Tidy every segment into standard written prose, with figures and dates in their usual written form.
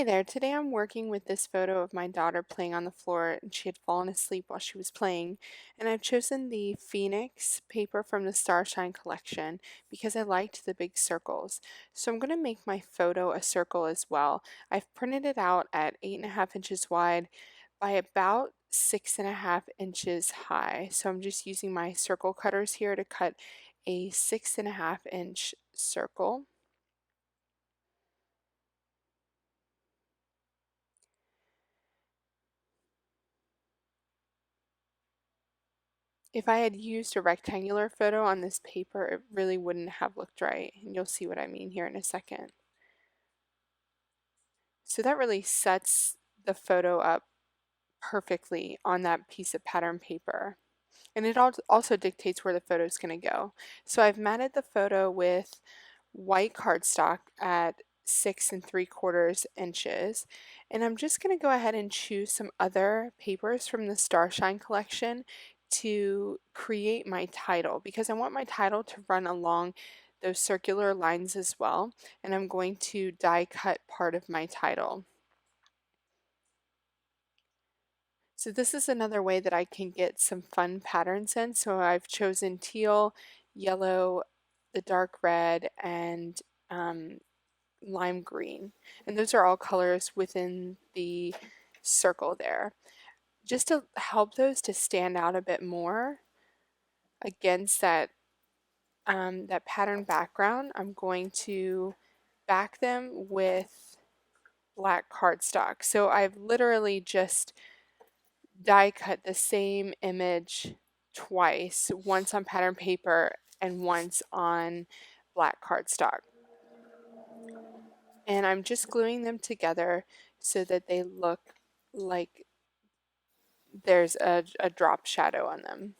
Hey there, today I'm working with this photo of my daughter playing on the floor and she had fallen asleep while she was playing. And I've chosen the Phoenix paper from the Starshine collection because I liked the big circles. So I'm going to make my photo a circle as well. I've printed it out at 8.5 inches wide by about 6.5 inches high. So I'm just using my circle cutters here to cut a 6.5 inch circle. If I had used a rectangular photo on this paper, it really wouldn't have looked right, and you'll see what I mean here in a second. So that really sets the photo up perfectly on that piece of pattern paper. And it also dictates where the photo is going to go. So I've matted the photo with white cardstock at 6.75 inches. And I'm just going to go ahead and choose some other papers from the Starshine collection to create my title because I want my title to run along those circular lines as well. And I'm going to die cut part of my title. So this is another way that I can get some fun patterns in. So I've chosen teal, yellow, the dark red, and lime green. And those are all colors within the circle there. Just to help those to stand out a bit more against that pattern background, I'm going to back them with black cardstock. So I've literally just die cut the same image twice, once on pattern paper and once on black cardstock. And I'm just gluing them together so that they look like there's a drop shadow on them.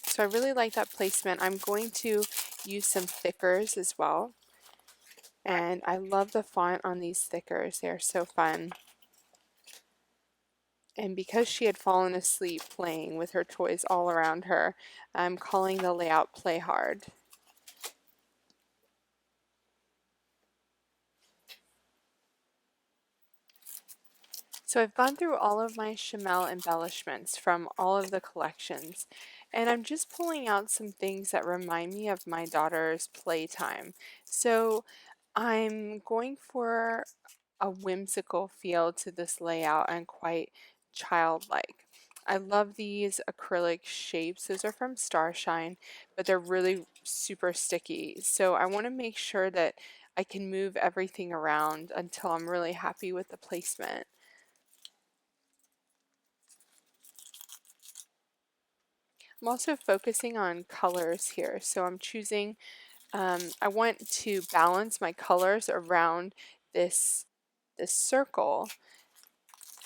So I really like that placement. I'm going to use some thickers as well. And I love the font on these thickers. They're so fun. And because she had fallen asleep playing with her toys all around her, I'm calling the layout Play Hard. So I've gone through all of my Shimelle embellishments from all of the collections, and I'm just pulling out some things that remind me of my daughter's playtime. So I'm going for a whimsical feel to this layout and quite childlike. I love these acrylic shapes. Those are from Starshine, but they're really super sticky. So I want to make sure that I can move everything around until I'm really happy with the placement. I'm also focusing on colors here. So I'm choosing, I want to balance my colors around this circle,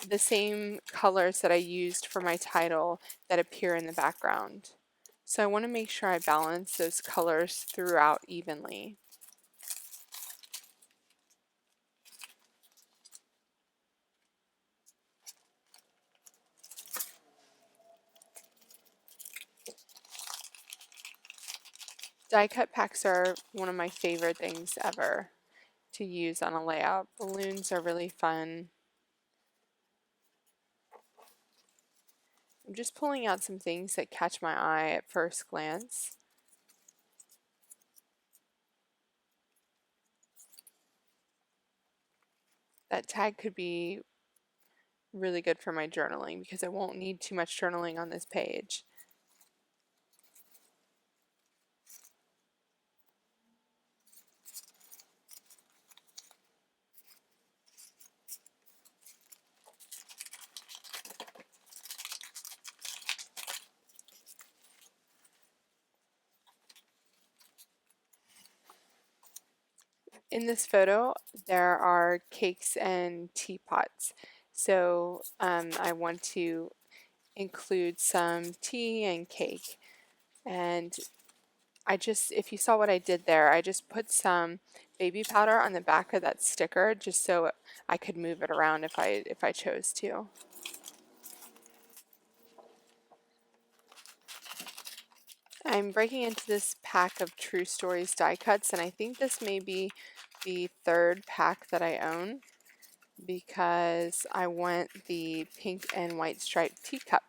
the same colors that I used for my title that appear in the background. So I want to make sure I balance those colors throughout evenly. Die cut packs are one of my favorite things ever to use on a layout. Balloons are really fun. I'm just pulling out some things that catch my eye at first glance. That tag could be really good for my journaling because I won't need too much journaling on this page. In this photo, there are cakes and teapots. So I want to include some tea and cake. And if you saw what I did there, I just put some baby powder on the back of that sticker just so I could move it around if I chose to. I'm breaking into this pack of True Stories die cuts, and I think this may be the third pack that I own because I want the pink and white striped teacup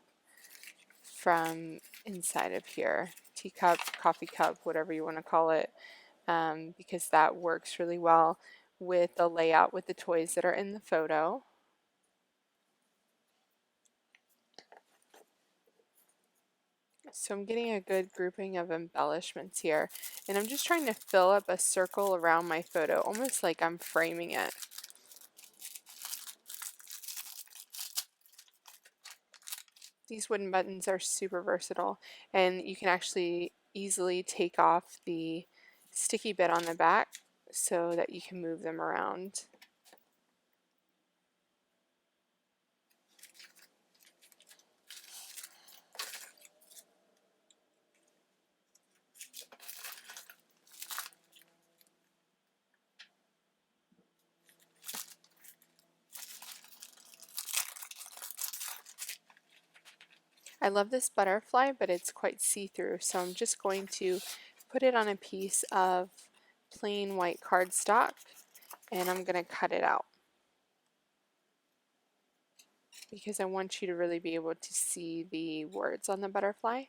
from inside of here. Teacup, coffee cup, whatever you want to call it, because that works really well with the layout with the toys that are in the photo. So I'm getting a good grouping of embellishments here, and I'm just trying to fill up a circle around my photo, almost like I'm framing it. These wooden buttons are super versatile, and you can actually easily take off the sticky bit on the back so that you can move them around. I love this butterfly, but it's quite see-through, so I'm just going to put it on a piece of plain white cardstock, and I'm going to cut it out because I want you to really be able to see the words on the butterfly.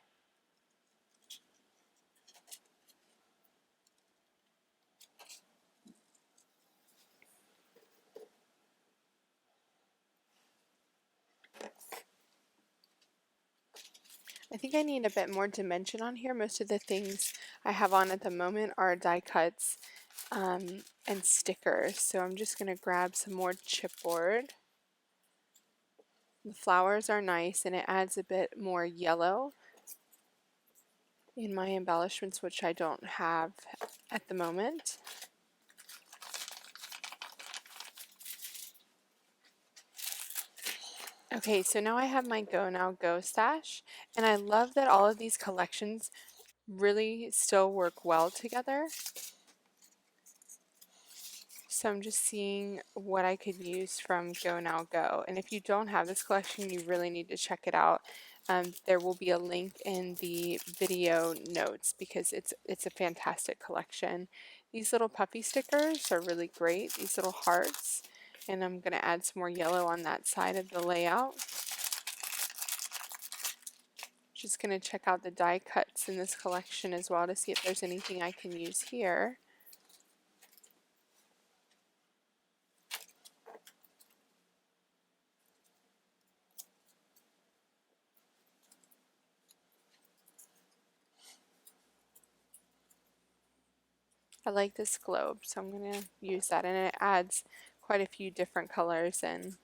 I think I need a bit more dimension on here. Most of the things I have on at the moment are die cuts and stickers. So I'm just going to grab some more chipboard. The flowers are nice and it adds a bit more yellow in my embellishments, which I don't have at the moment. Okay, so now I have my Go Now Go stash, and I love that all of these collections really still work well together. So I'm just seeing what I could use from Go Now Go. And if you don't have this collection, you really need to check it out. There will be a link in the video notes because it's a fantastic collection. These little puffy stickers are really great, these little hearts. And I'm going to add some more yellow on that side of the layout. Just going to check out the die cuts in this collection as well to see if there's anything I can use here. I like this globe, so I'm going to use that, and it adds quite a few different colors in.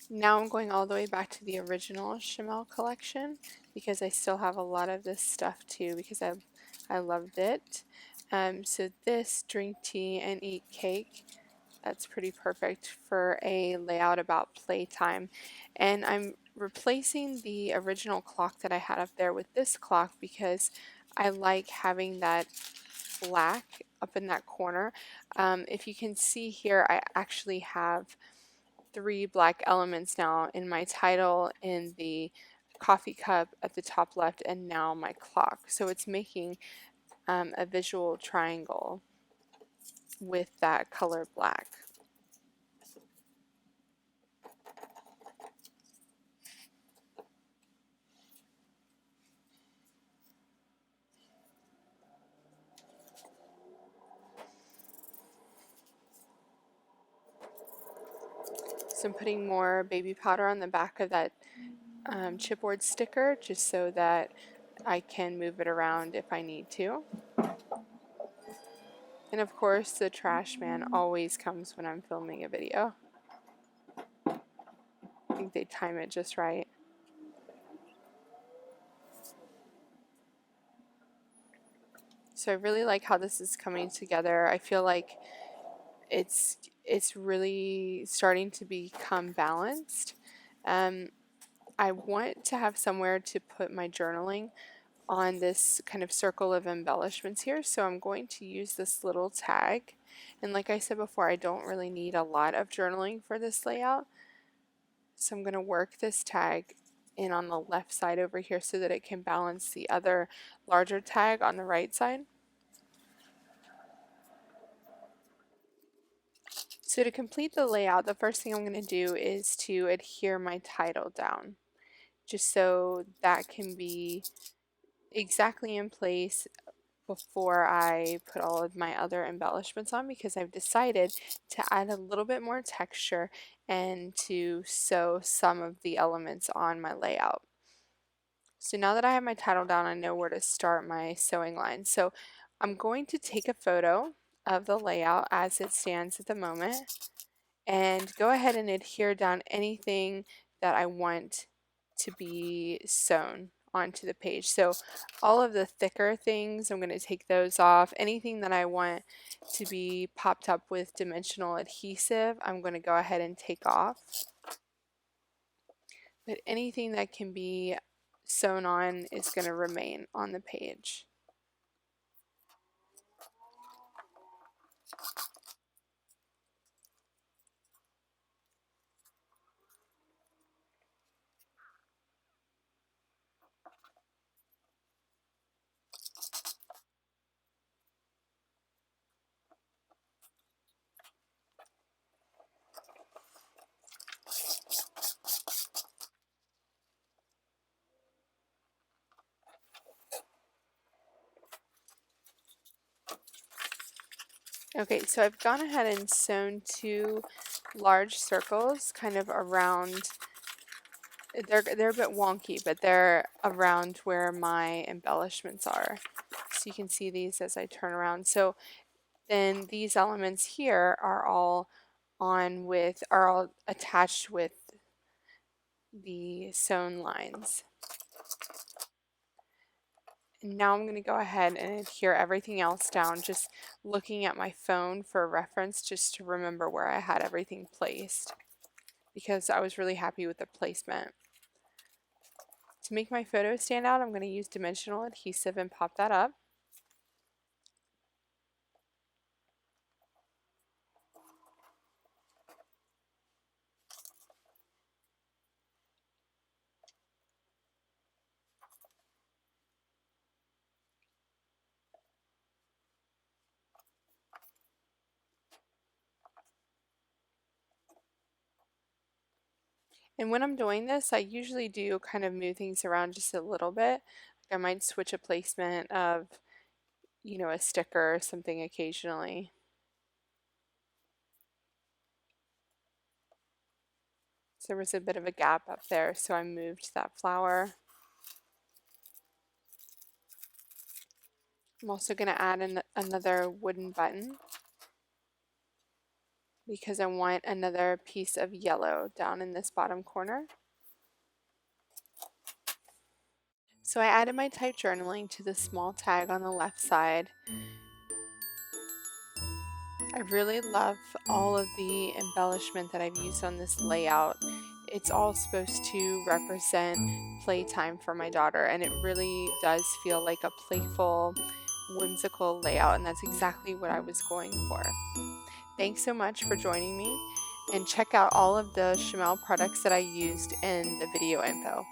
Now I'm going all the way back to the original Shimelle collection because I still have a lot of this stuff too because I loved it. So this drink tea and eat cake, that's pretty perfect for a layout about playtime. And I'm replacing the original clock that I had up there with this clock because I like having that black up in that corner. If you can see here, I actually have 3 black elements now in my title, in the coffee cup at the top left, and now my clock. So it's making a visual triangle with that color black. So I'm putting more baby powder on the back of that chipboard sticker just so that I can move it around if I need to. And of course the trash man always comes when I'm filming a video. I think they time it just right. So I really like how this is coming together. I feel like it's really starting to become balanced. I want to have somewhere to put my journaling on this kind of circle of embellishments here, so I'm going to use this little tag. And like I said before, I don't really need a lot of journaling for this layout, so I'm going to work this tag in on the left side over here so that it can balance the other larger tag on the right side. So to complete the layout, the first thing I'm going to do is to adhere my title down, just so that can be exactly in place before I put all of my other embellishments on, because I've decided to add a little bit more texture and to sew some of the elements on my layout. So now that I have my title down, I know where to start my sewing line. So I'm going to take a photo of the layout as it stands at the moment and go ahead and adhere down anything that I want to be sewn onto the page. So all of the thicker things, I'm going to take those off. Anything that I want to be popped up with dimensional adhesive, I'm going to go ahead and take off. But anything that can be sewn on is going to remain on the page. Okay, so I've gone ahead and sewn 2 large circles kind of around. They're a bit wonky, but they're around where my embellishments are. So you can see these as I turn around. So then these elements here are all attached with the sewn lines. And now I'm going to go ahead and adhere everything else down, just looking at my phone for reference, just to remember where I had everything placed, because I was really happy with the placement. To make my photo stand out, I'm going to use dimensional adhesive and pop that up. And when I'm doing this, I usually do kind of move things around just a little bit. I might switch a placement of, a sticker or something occasionally. So there was a bit of a gap up there, so I moved that flower. I'm also going to add another wooden button, because I want another piece of yellow down in this bottom corner. So I added my type journaling to the small tag on the left side. I really love all of the embellishment that I've used on this layout. It's all supposed to represent playtime for my daughter, and it really does feel like a playful, whimsical layout, and that's exactly what I was going for. Thanks so much for joining me, and check out all of the Shimelle products that I used in the video info.